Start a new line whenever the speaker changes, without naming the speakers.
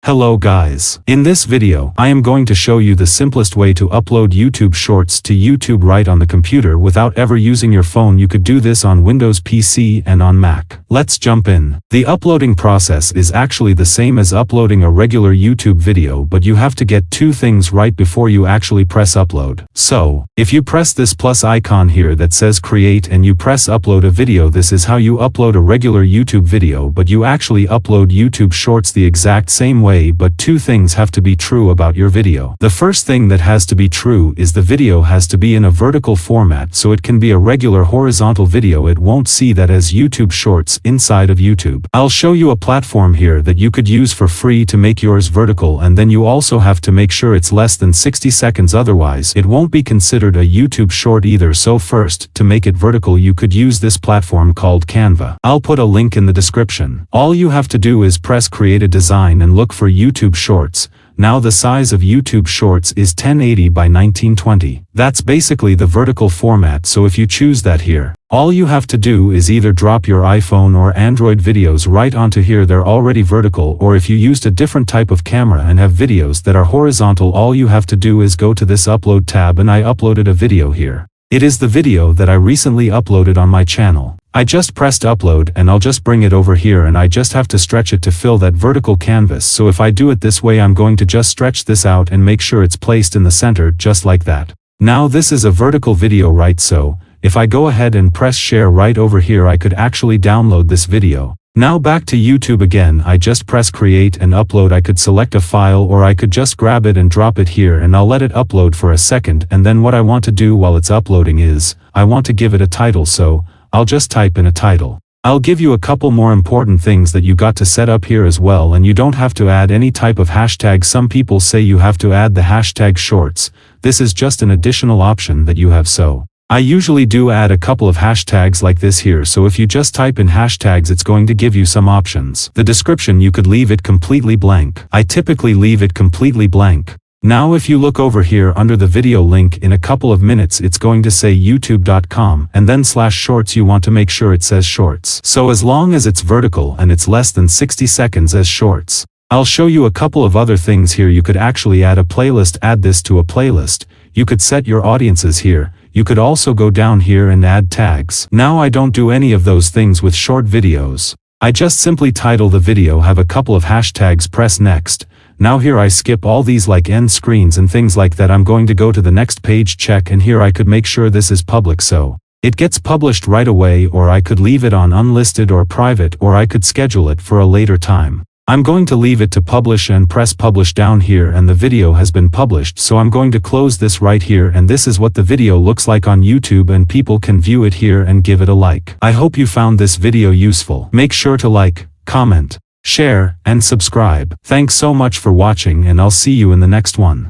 Hello guys. In this video, I am going to show you the simplest way to upload YouTube Shorts to YouTube right on the computer without ever using your phone. You could do this on Windows PC and on Mac. Let's jump in. The uploading process is actually the same as uploading a regular YouTube video, but you have to get two things right before you actually press upload. So, if you press this plus icon here that says create and you press upload a video, this is how you upload a regular YouTube video, but you actually upload YouTube Shorts the exact same way. But two things have to be true about your video. The first thing that has to be true is the video has to be in a vertical format, so it can be a regular horizontal video. It won't see that as YouTube Shorts inside of YouTube. I'll show you a platform here that you could use for free to make yours vertical, and then you also have to make sure it's less than 60 seconds, otherwise it won't be considered a YouTube short either. So first, to make it vertical, you could use this platform called Canva. I'll put a link in the description. All you have to do is press create a design and look for YouTube Shorts. Now the size of YouTube Shorts is 1080 by 1920. That's basically the vertical format, so if you choose that here, all you have to do is either drop your iPhone or Android videos right onto here. They're already vertical, or if you used a different type of camera and have videos that are horizontal, all you have to do is go to this upload tab, and I uploaded a video here. It is the video that I recently uploaded on my channel. I just pressed upload and I'll just bring it over here, and I just have to stretch it to fill that vertical canvas. So if I do it this way, I'm going to just stretch this out and make sure it's placed in the center just like that. Now this is a vertical video, right? So if I go ahead and press share right over here, I could actually download this video. Now back to YouTube again, I just press create and upload. I could select a file, or I could just grab it and drop it here, and I'll let it upload for a second. And then what I want to do while it's uploading is, I want to give it a title, so I'll just type in a title. I'll give you a couple more important things that you got to set up here as well, and you don't have to add any type of hashtag. Some people say you have to add the hashtag shorts. This is just an additional option that you have, so I usually do add a couple of hashtags like this here, so if you just type in hashtags, it's going to give you some options. The description, you could leave it completely blank. I typically leave it completely blank. Now if you look over here under the video link, in a couple of minutes it's going to say youtube.com and then /shorts. You want to make sure it says shorts. So as long as it's vertical and it's less than 60 seconds as shorts. I'll show you a couple of other things here. You could actually add a playlist, add this to a playlist. You could set your audiences here. You could also go down here and add tags. Now I don't do any of those things with short videos. I just simply title the video, have a couple of hashtags, press next. Now here I skip all these like end screens and things like that. I'm going to go to the next page, check, and here I could make sure this is public so it gets published right away, or I could leave it on unlisted or private, or I could schedule it for a later time. I'm going to leave it to publish and press publish down here, and the video has been published, so I'm going to close this right here, and this is what the video looks like on YouTube, and people can view it here and give it a like. I hope you found this video useful. Make sure to like, comment, share, and subscribe. Thanks so much for watching, and I'll see you in the next one.